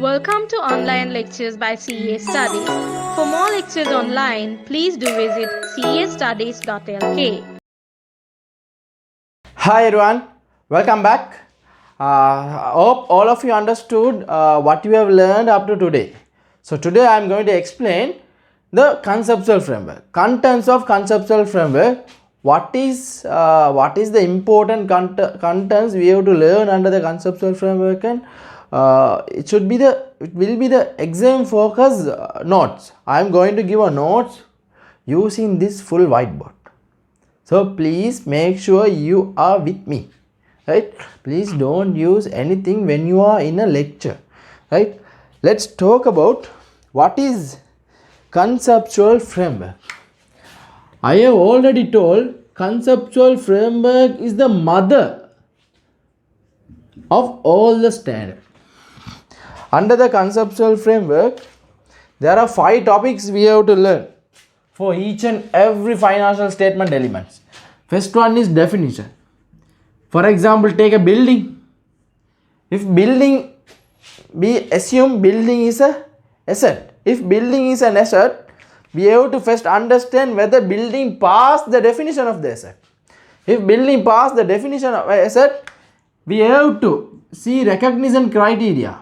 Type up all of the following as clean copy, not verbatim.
Welcome to online lectures by CA Studies. For more lectures online, please do visit castudies.lk. Hi everyone, welcome back. Hope all of you understood what you have learned up to today. So today I am going to explain the conceptual framework, contents of conceptual framework. What is the important contents we have to learn under the conceptual framework, and it will be the exam focus notes. I am going to give a notes using this full whiteboard. So please make sure you are with me, right? Please don't use anything when you are in a lecture, right? Let's talk about what is conceptual framework. I have already told conceptual framework is the mother of all the standard. Under the conceptual framework, there are 5 topics we have to learn for each and every financial statement elements. First one is definition. For example, take a building. If building, we assume building is a asset. If building is an asset, we have to first understand whether building pass the definition of the asset. If building pass the definition of asset, we have to see recognition criteria,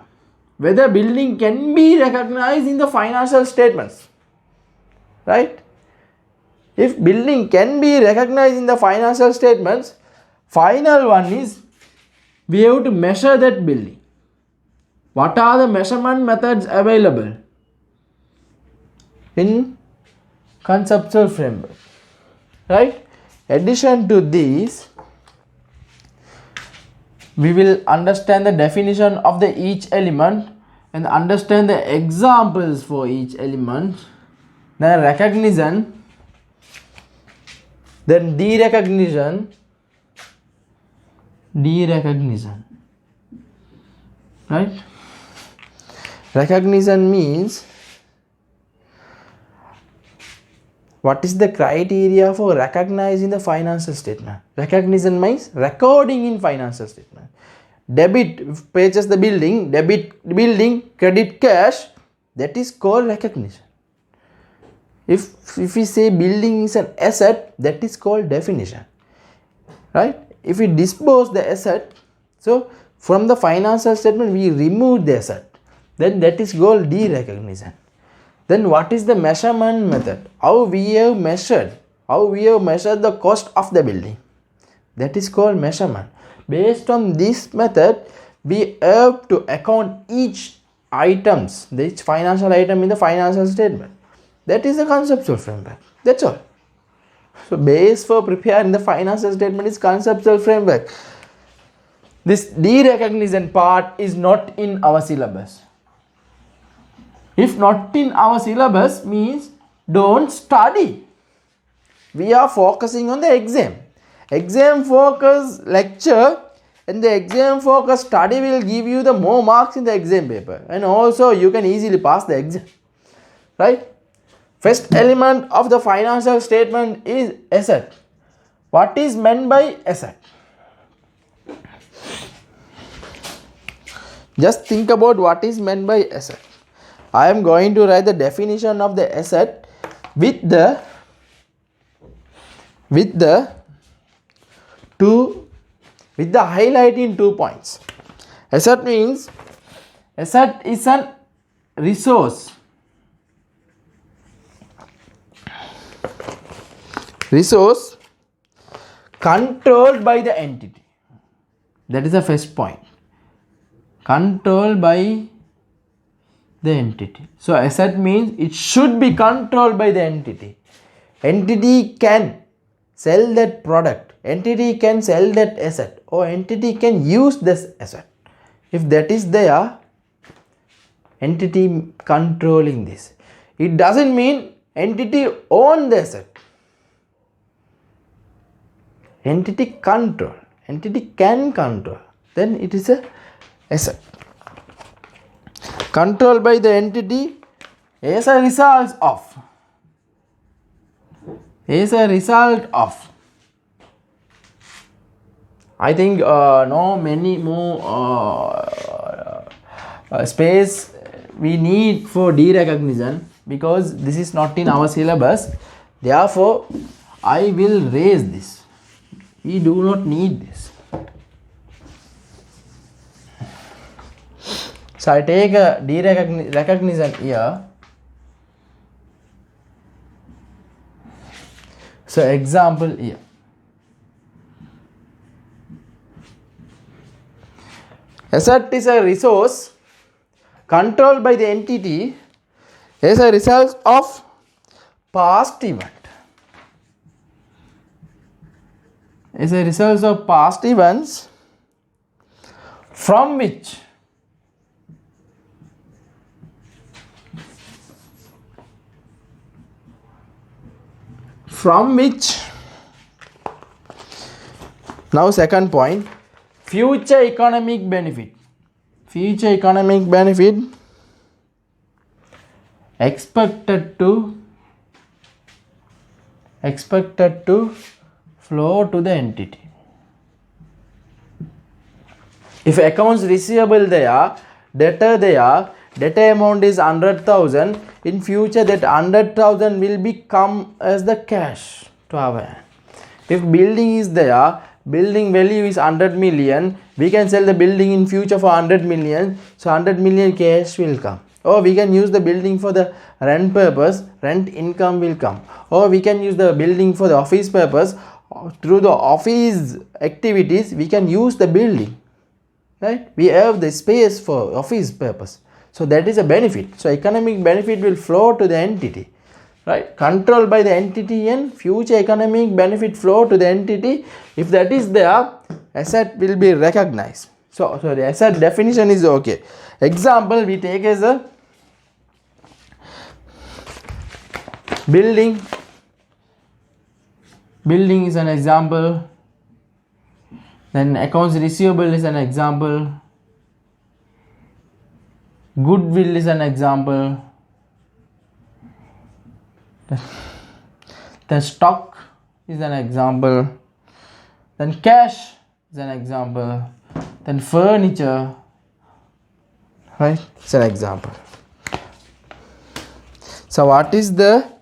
whether building can be recognized in the financial statements, right? If building can be recognized in the financial statements, final one is we have to measure that building. What are the measurement methods available in conceptual framework, right? Addition to these, we will understand the definition of the each element and understand the examples for each element, then recognition, then derecognition, right? Recognition means what is the criteria for recognizing the financial statement. Recognition means recording in financial statement. Debit purchase the building, debit building, credit cash, that is called recognition. If we say building is an asset, that is called definition, right? If we dispose the asset, so from the financial statement we remove the asset, then that is called derecognition. Then what is the measurement method? How we have measured the cost of the building, that is called measurement. Based on this method, we have to account each financial item in the financial statement. That is the conceptual framework. That's all. So base for preparing the financial statement is conceptual framework. This derecognition part is not in our syllabus. If not in our syllabus means don't study. We are focusing on the exam. Exam focus lecture and the exam focus study will give you the more marks in the exam paper, and also you can easily pass the exam, right? First element of the financial statement is asset. What is meant by asset? Just think about what is meant by asset. I am going to write the definition of the asset with the highlight in 2 points. Asset means asset is an resource controlled by the entity. That is the first point. Controlled by the entity. So asset means it should be controlled by the entity. Entity can sell that product, entity can sell that asset, or entity can use this asset. If that is there, entity controlling this. It doesn't mean entity own the asset. Entity control, entity can control, then it is a asset. Controlled by the entity as a result of. I think no many more space we need for derecognition, because this is not in our syllabus. Therefore, I will raise this. We do not need this. So I take a derecognition here. So example here. Asset is a resource controlled by the entity as a result of past event. As a result of past events from which now second point, future economic benefit expected to flow to the entity. If accounts receivable there, debtor amount is 100,000, in future that 100,000 will become as the cash to our hand. If building is there, building value is 100 million, we can sell the building in future for 100 million, so 100 million cash will come. Or we can use the building for the rent purpose, rent income will come. Or we can use the building for the office purpose, through the office activities we can use the building, right? We have the space for office purpose, so that is a benefit. So economic benefit will flow to the entity, right? Controlled by the entity, and future economic benefit flow to the entity. If that is there, asset will be recognized. So the asset definition is okay. Example we take as a building is an example, then accounts receivable is an example, goodwill is an example, then stock is an example, then cash is an example, then furniture, right, it's an example. So what is the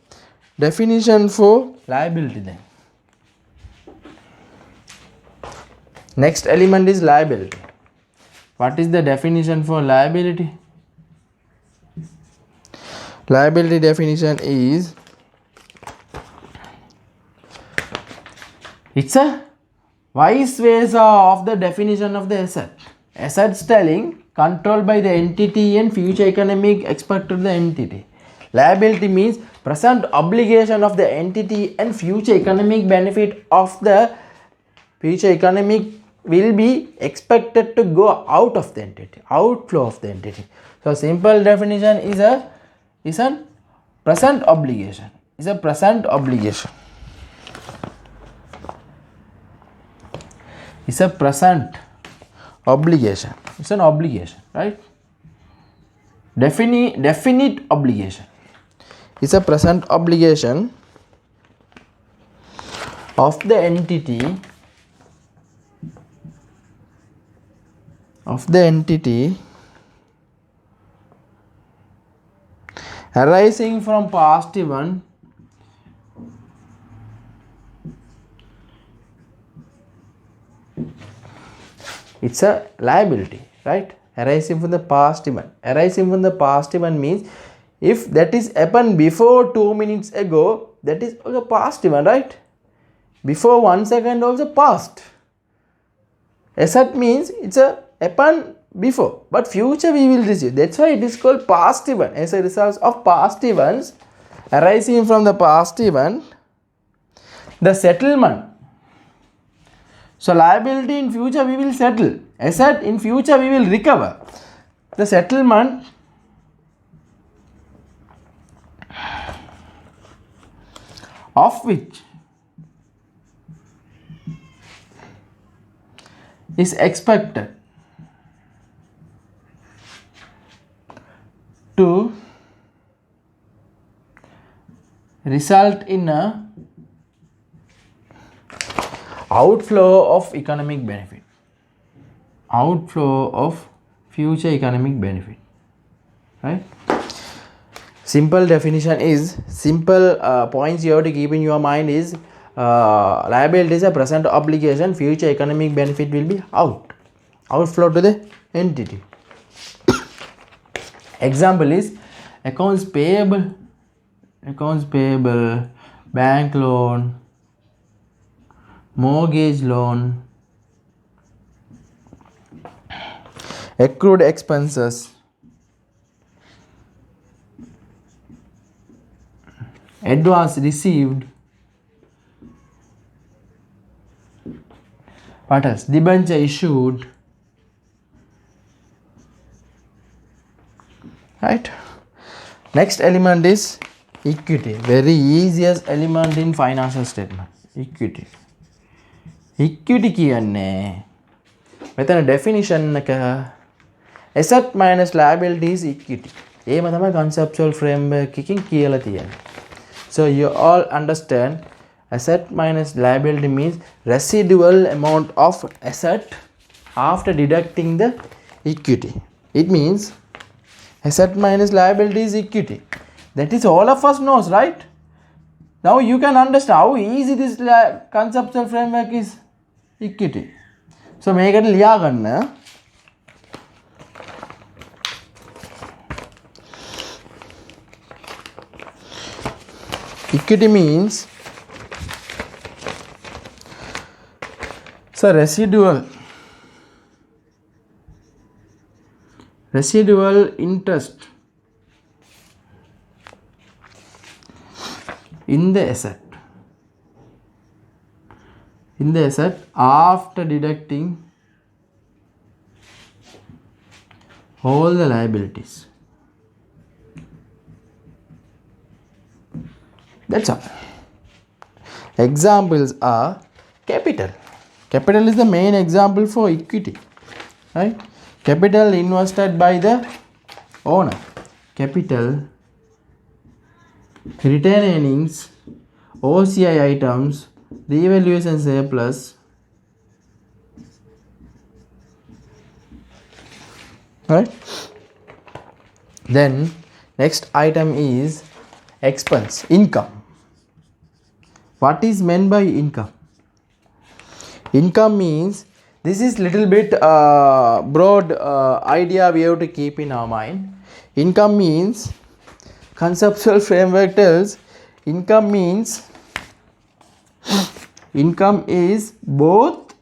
definition for liability then? Next element is liability. What is the definition for liability? Liability definition is, it's a vice versa of the definition of the asset. Assets telling controlled by the entity and future economic expected to the entity. Liability means present obligation of the entity and future economic benefit of the future economic will be expected to go out of the entity, outflow of the entity. So simple definition is a present obligation. Is a present obligation. It's a present obligation. It's an obligation, right? Definite obligation. It's a present obligation of the entity arising from past event it's a liability, right? Arising from the past event. Arising from the past event means if that is happened before 2 minutes ago, that is also past event, right? Before 1 second also past. Asset means it's a happened before, but future we will receive. That's why it is called past event. As a result of past events arising from the past event, the settlement. So liability in future we will settle. Asset in future we will recover. The settlement of which is expected to result in a outflow of economic benefit. Outflow of future economic benefit, right? Simple definition is, simple points you have to keep in your mind is, liability is a present obligation, future economic benefit will be outflow to the entity. Example is accounts payable, bank loan, mortgage loan, accrued expenses, advance received, what else, debenture issued, right? Next element is equity, very easiest element in financial statement. Equity කියන්නේ මෙතන definition එක asset minus liability is equity. ඒම තමයි conceptual framework එකකින් කියලා තියෙන්නේ. So you all understand, asset minus liability means residual amount of asset after deducting the equity. It means asset minus liability is equity. That is all of us knows, right? Now you can understand how easy this conceptual framework is. Equity. So මේකට ලියා ගන්න. Equity means, so residual interest in the asset after deducting all the liabilities. That's all. Examples are capital. Capital is the main example for equity, right? Capital invested by the owner. Capital, retained earnings, OCI items, revaluation surplus, right? Then next item is expense, income. What is meant by income? Income means, this is little bit broad idea we have to keep in our mind. Income means, conceptual framework tells, income is both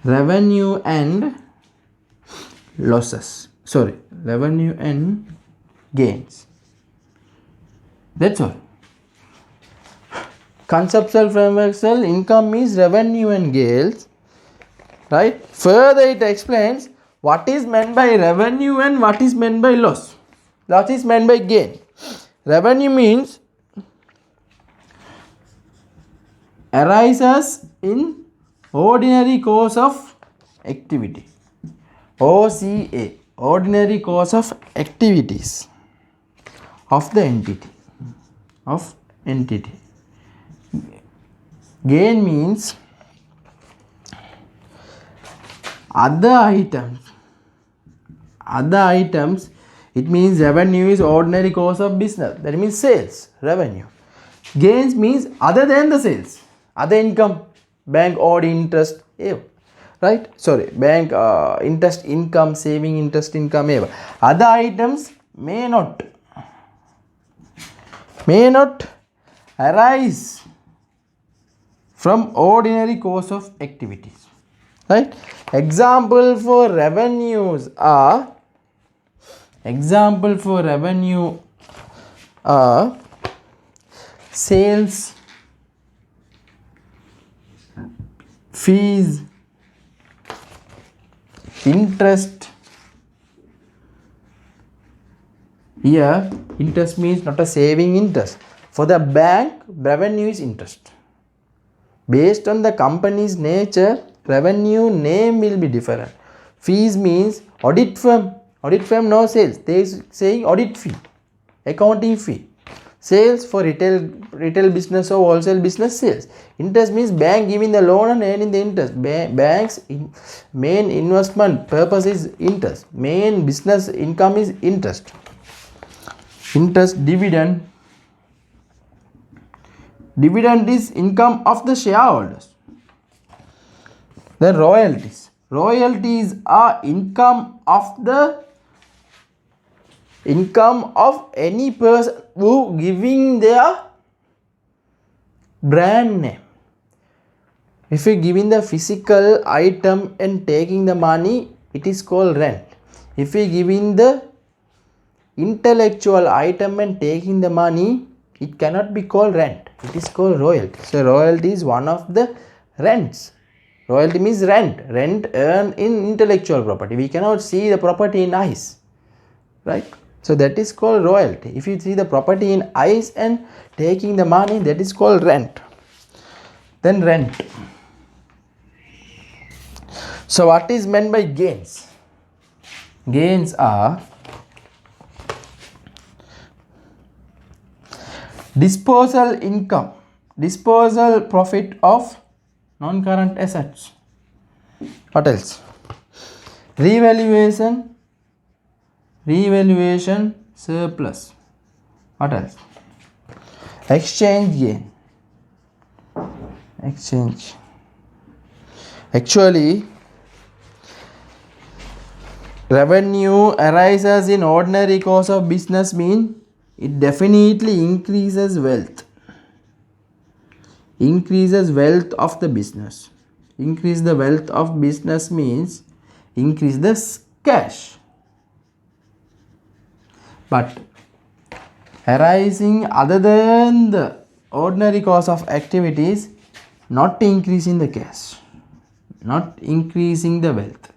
revenue and losses. Sorry, revenue and gains. That's all. Conceptual framework says income is revenue and gains, right? Further it explains what is meant by revenue and what is meant by loss, what is meant by gain. Revenue means arises in ordinary course of activity. OCA, ordinary course of activities of the entity. Gain means other items. It means revenue is ordinary course of business, that means sales revenue. Gains means other than the sales, other income, bank odd interest, right? Sorry, bank interest income, saving interest income, other items may not arise from ordinary course of activities, right? Example for revenues are sales, fees, interest. Here interest means not a saving interest. For the bank, revenue is interest. Based on the company's nature, revenue name will be different. Fees means audit firm no sales, they saying audit fee, accounting fee. Sales for retail business or wholesale business sales. Interest means bank giving the loan and earning the interest. Bank's main investment purpose is interest. Main business income is interest. Interest, dividend. Dividend is income of the shareholders. Then royalties. Royalties are income of any person who giving their brand name. If you giving the physical item and taking the money, it is called rent. If you giving the intellectual item and taking the money, it cannot be called rent. It is called royalty. So royalty is one of the rents. Royalty means rent. Rent earned in intellectual property. We cannot see the property in eyes, right? So that is called royalty. If you see the property in eyes and taking the money, that is called rent. Then rent. So what is meant by gains? Gains are disposal income, disposal profit of non-current assets. What else? Revaluation surplus. What else? Exchange gain. Exchange. Actually, revenue arises in ordinary course of business mean it definitely increases wealth. Increases wealth of the business. Increase the wealth of business means increase the cash. But arising other than the ordinary course of activities, not increasing the cash, not increasing the wealth,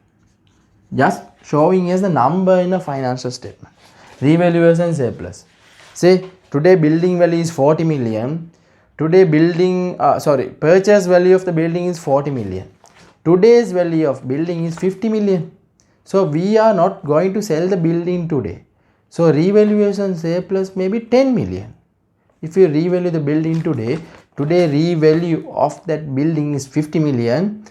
just showing as the number in a financial statement. Revaluation surplus. Say today building value is 40 million. Today purchase value of the building is 40 million. Today's value of building is 50 million. So we are not going to sell the building today. So revaluation surplus may be 10 million. If you revalue the building today revalue of that building is 50 million.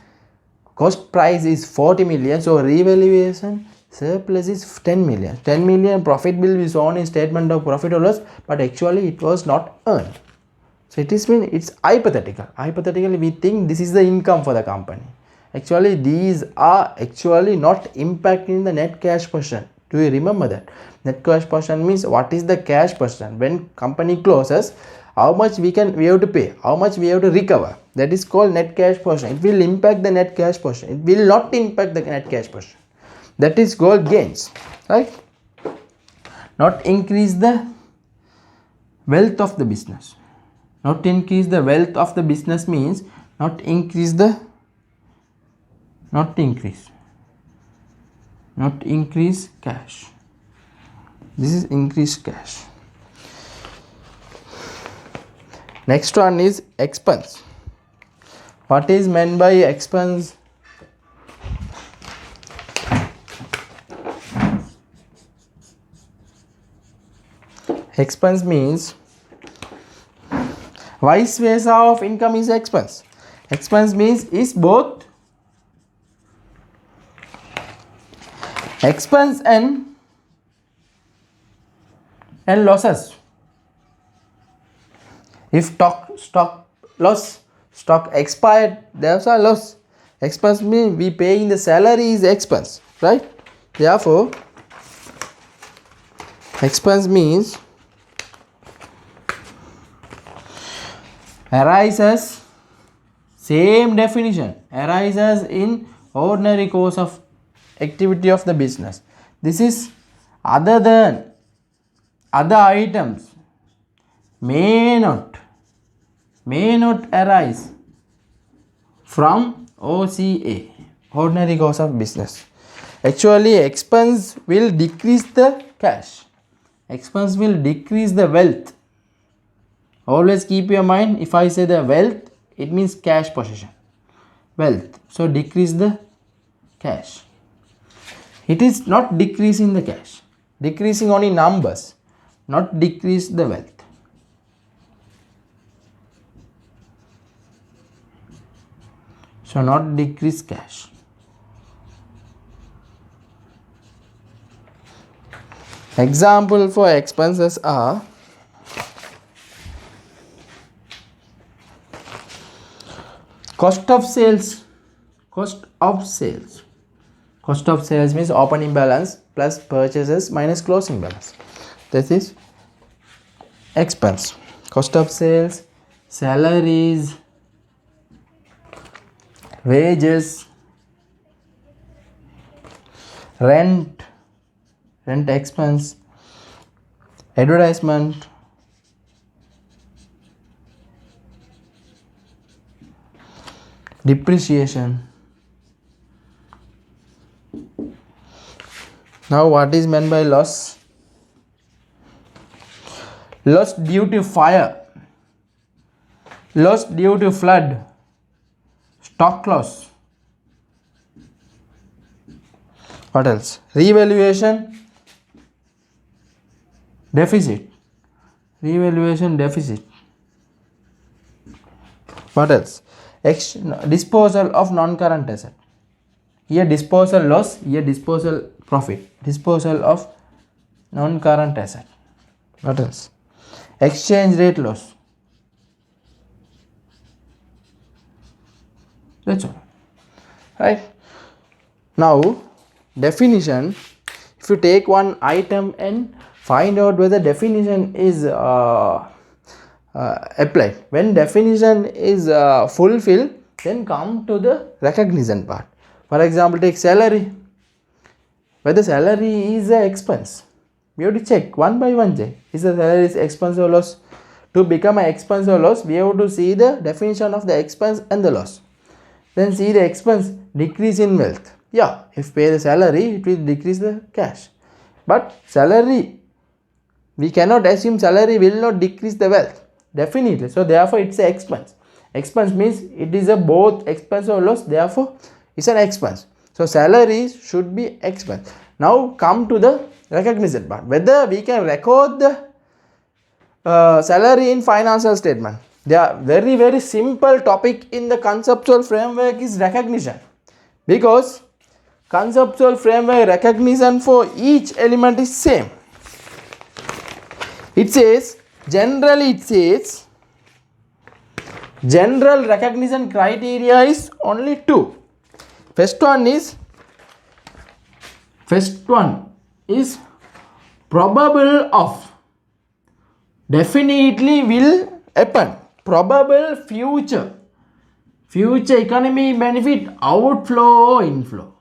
Cost price is 40 million. So revaluation surplus is 10 million. 10 million profit will be shown in statement of profit or loss, but actually it was not earned. So it's hypothetical. Hypothetically we think this is the income for the company. Actually these are actually not impacting the net cash position. Do you remember that? Net cash position means what is the cash position when company closes, how much we have to pay, how much we have to recover. That is called net cash position. It will impact the net cash position. It will not impact the net cash position. That is called gains, right? Not increase the wealth of the business. Not increase the wealth of the business means not increase cash. This is increased cash. Next one is expense. What is meant by expense? Expense means vice versa of income is expense. Expense means is both expense and losses. If stock expired, there's a loss. Expense means we paying the salary is expense, right? Therefore, expense means arises, same definition, arises in ordinary course of activity of the business. This is other than other items may not arise from OCA, ordinary course of business. Actually expense will decrease the cash. Expense will decrease the wealth. Always keep your mind, if I say the wealth, it means cash position. Wealth. So decrease the cash. It is not decreasing the cash. Decreasing only numbers, not decrease the wealth. So not decrease cash. Example for expenses are cost of sales. Cost of sales. Cost of sales means opening balance plus purchases minus closing balance. This is expense. Cost of sales, salaries, wages, rent expense, advertisement, depreciation. Now what is meant by loss? Loss due to fire, loss due to flood, stock loss. What else? Revaluation deficit. Revaluation deficit. What else? Disposal of non-current asset. Here disposal loss, here disposal profit. Disposal of non-current asset. What else? Exchange rate loss. That's all. Right? Now, definition. If you take one item and find out whether definition is applied. When definition is fulfilled, then come to the recognition part. For example, take salary. Whether salary is an expense. We have to check one by one. Check. Is the salary is expense or loss? To become an expense or loss, we have to see the definition of the expense and the loss. Then see the expense, decrease in wealth. Yeah, if pay the salary, it will decrease the cash. But salary, we cannot assume salary will not decrease the wealth. Definitely. So therefore it's an expense. Expense means it is a both expense or loss. Therefore it's an expense. So salary should be expense. Now come to the recognition part. Whether we can record the salary in financial statement. They are very simple topic in the conceptual framework is recognition. Because conceptual framework recognition for each element is same. It says generally general recognition criteria is only two. First one is probable of, definitely will happen, probable future economic benefit, outflow or inflow,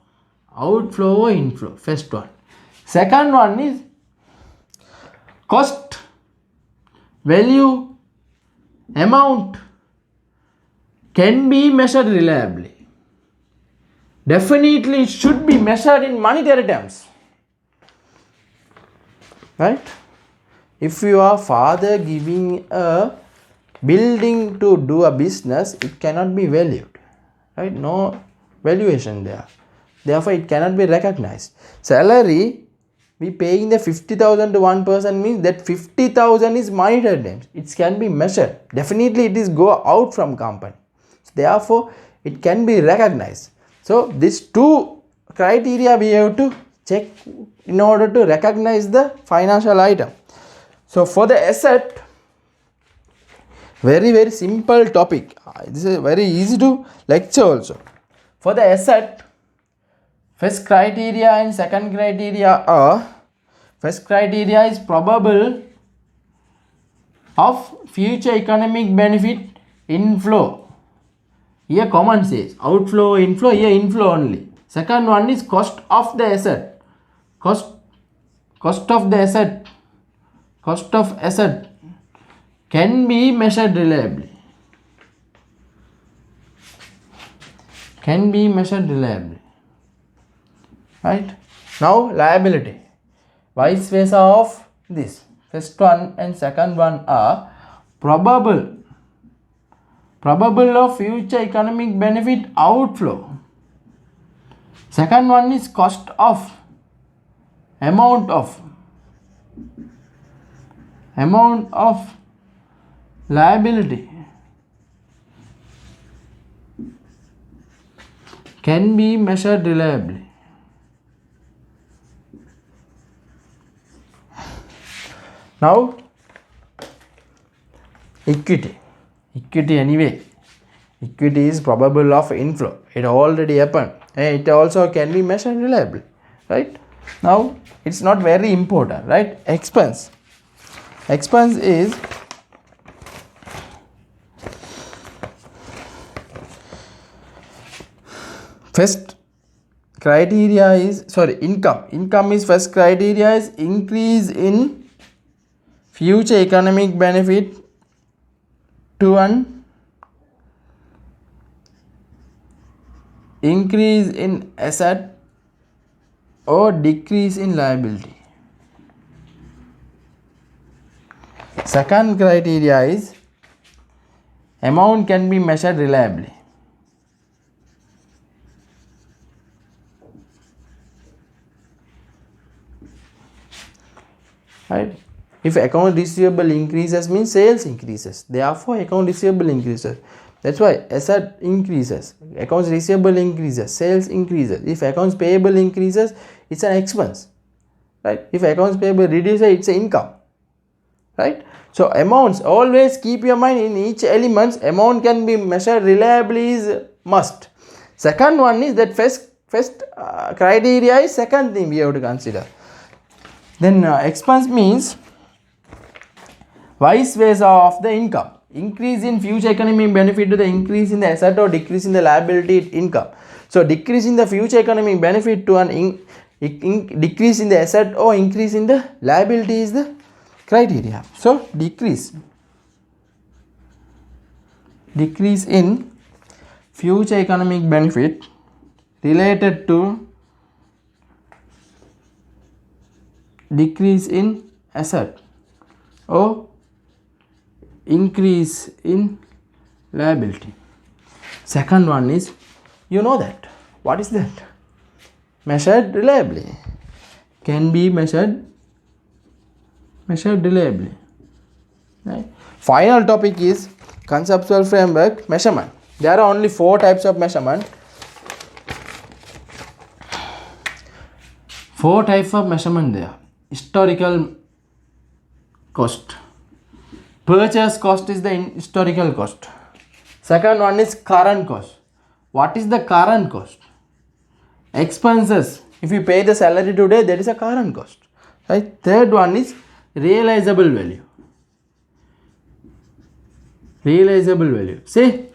first one. Second one is cost, value, amount can be measured reliably. Definitely it should be measured in monetary terms. Right? If your father giving a building to do a business, it cannot be valued. Right? No valuation there. Therefore, it cannot be recognized. Salary, we paying the 50,000 to one person means that 50,000 is monetary terms. It can be measured. Definitely, it is go out from company. Therefore, it can be recognized. So, these two criteria we have to check in order to recognize the financial item. So, for the asset, very simple topic. This is very easy to lecture also. For the asset, first criteria and second criteria are, first criteria is probable of future economic benefit, inflow. Here common says outflow, inflow, here inflow only. Second one is cost of the asset. Cost of asset can be measured reliably. Right? Now liability. Vice versa of this. First one and second one are probable of future economic benefit, outflow. Second one is cost of, amount of liability. can be measured reliably. Now, equity. Equity anyway. Equity is probable of inflow. It already happened. And it also can be measured reliably. Right? Now, it's not very important. Right? Expense. Expense is first criteria is income is first criteria is increase in future economic benefit to an increase in asset or decrease in liability. Second criteria is amount can be measured reliably. Right? If account receivable increases means sales increases. Therefore, account receivable increases. That's why asset increases, accounts receivable increases, sales increases. If accounts payable increases, it's an expense. Right? If accounts payable reduces, it's an income. Right? So amounts, always keep your mind in each element. Amount can be measured reliably is must. Second one is that first criteria is second thing we have to consider. Then expense means vice versa of the income. Increase in future economic benefit to the increase in the asset or decrease in the liability income. So decrease in the future economic benefit to an decrease in the asset or increase in the liability is the criteria. So decrease in future economic benefit related to decrease in asset or increase in liability. Second one is, you know that. What is that? Measured reliably. Can be measured reliably. Right? Final topic is conceptual framework measurement. There are only 4 types of measurement. 4 types of measurement there. Historical cost. Purchase cost is the historical cost. Second one is current cost. What is the current cost? Expenses. If you pay the salary today, that is a current cost. Right? Third one is realizable value. Realizable value. See,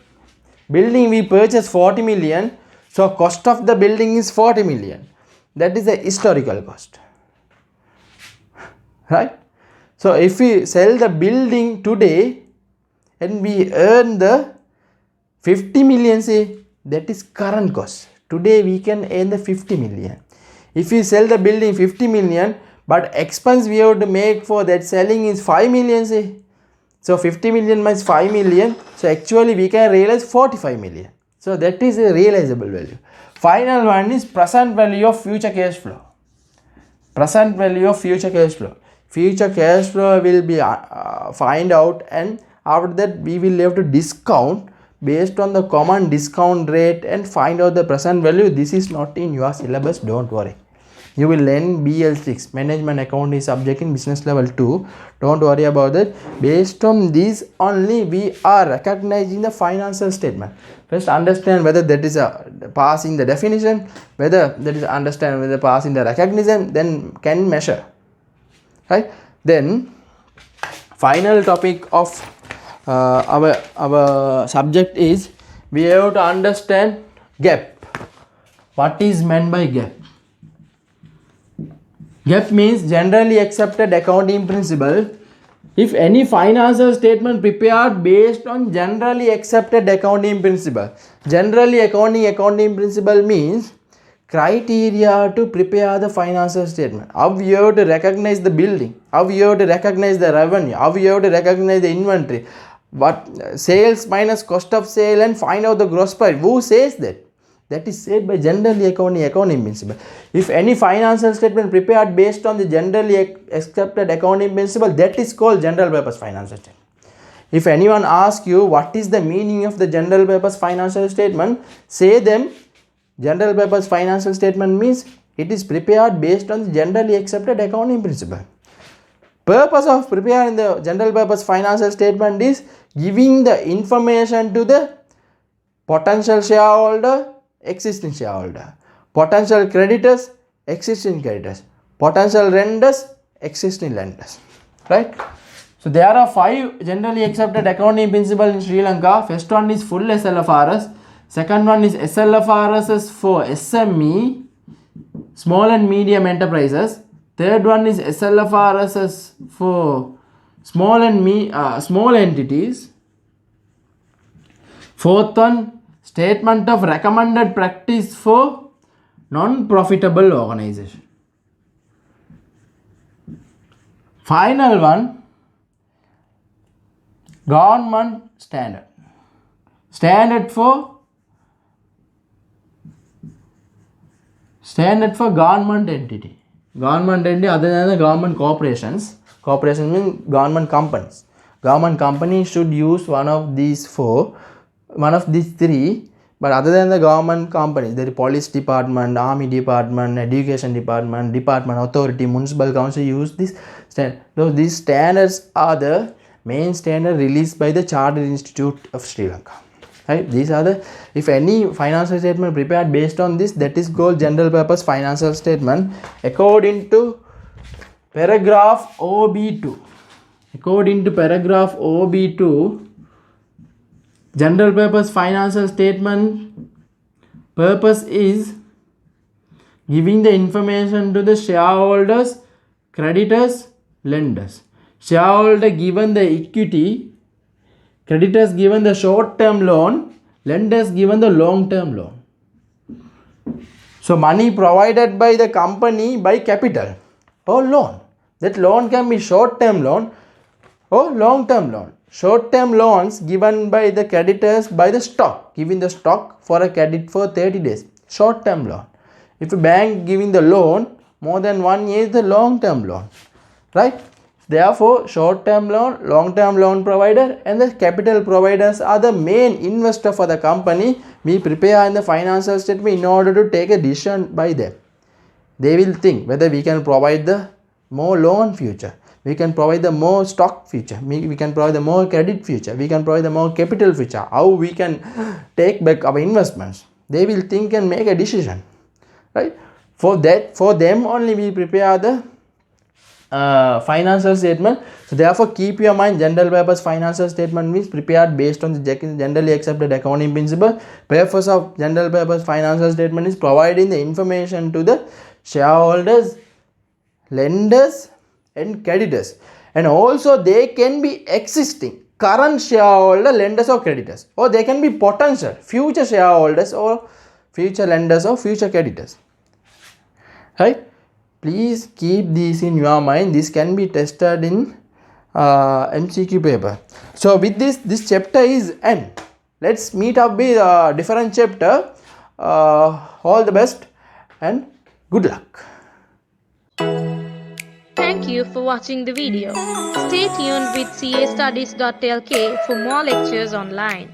building we purchase 40 million. So cost of the building is 40 million. That is the historical cost. Right? So if we sell the building today and we earn the 50 million, say, that is current cost. Today we can earn the 50 million. If we sell the building 50 million, but expense we have to make for that selling is 5 million, say. So 50 million minus 5 million. So actually we can realize 45 million. So that is a realizable value. Final one is present value of future cash flow. Present value of future cash flow. Future cash flow will be find out, and after that we will have to discount based on the common discount rate and find out the present value. This is not in your syllabus, don't worry. You will learn BL6, management accounting subject in business level 2. Don't worry about that. Based on this only we are recognizing the financial statement. First understand whether that is a pass in the definition, whether that is understand whether pass in the recognition, then can measure. Right? Then final topic of our subject is we have to understand GAAP. What is meant by GAAP? GAAP means generally accepted accounting principle. If any financial statement prepared based on generally accepted accounting principle. Generally accounting principle means criteria to prepare the financial statement. How you have to recognize the building, how you have to recognize the revenue, how you have to recognize the inventory, what sales minus cost of sale and find out the gross profit. Who says that? That is said by generally accounting principle. If any financial statement prepared based on the generally accepted accounting principle, that is called general purpose financial statement. If anyone asks you what is the meaning of the general purpose financial statement, say them General purpose financial statement means it is prepared based on the generally accepted accounting principle. Purpose of preparing the general purpose financial statement is giving the information to the potential shareholder, existing shareholder, potential creditors, existing creditors, potential lenders, existing lenders, right? So there are 5 generally accepted accounting principles in Sri Lanka. First one is full SLFRS. Second one is SLFRS for SME, small and medium enterprises. Third one is SLFRS for small entities. Fourth one, statement of recommended practice for non-profitable organization. Final one, government standard. Standard for government entity. Government entity other than the government corporations. Corporations mean government companies. Government companies should use one of these 3. But other than the government companies, the police department, army department, education department, department authority, municipal council use this standard. So these standards are the main standard released by the Chartered Institute of Sri Lanka. Right? These are the, if any financial statement prepared based on this, that is called general purpose financial statement according to paragraph OB2. According to paragraph OB2, general purpose financial statement purpose is giving the information to the shareholders, creditors, lenders. Shareholder given the equity, creditors given the short-term loan, lenders given the long-term loan. So money provided by the company by capital or loan. That loan can be short-term loan or long-term loan. Short-term loans given by the creditors by the stock, giving the stock for a credit for 30 days. Short-term loan. If a bank giving the loan more than 1 year is the long-term loan, right? Therefore, short-term loan, long-term loan provider and the capital providers are the main investor for the company. We prepare in the financial statement in order to take a decision by them. They will think whether we can provide the more loan future, we can provide the more stock future, we can provide the more credit future, we can provide the more capital future, how we can take back our investments. They will think and make a decision, right? For them only we prepare the financial statement. So therefore keep your mind, general purpose financial statement means prepared based on the generally accepted accounting principle. Purpose of general purpose financial statement is providing the information to the shareholders, lenders and creditors, and also they can be existing current shareholder, lenders or creditors, or they can be potential future shareholders or future lenders or future creditors, right? Please keep these in your mind. This can be tested in MCQ paper. So with this chapter is end. Let's meet up with a different chapter. All the best and good luck. Thank you for watching the video. Stay tuned with castudies.lk for more lectures online.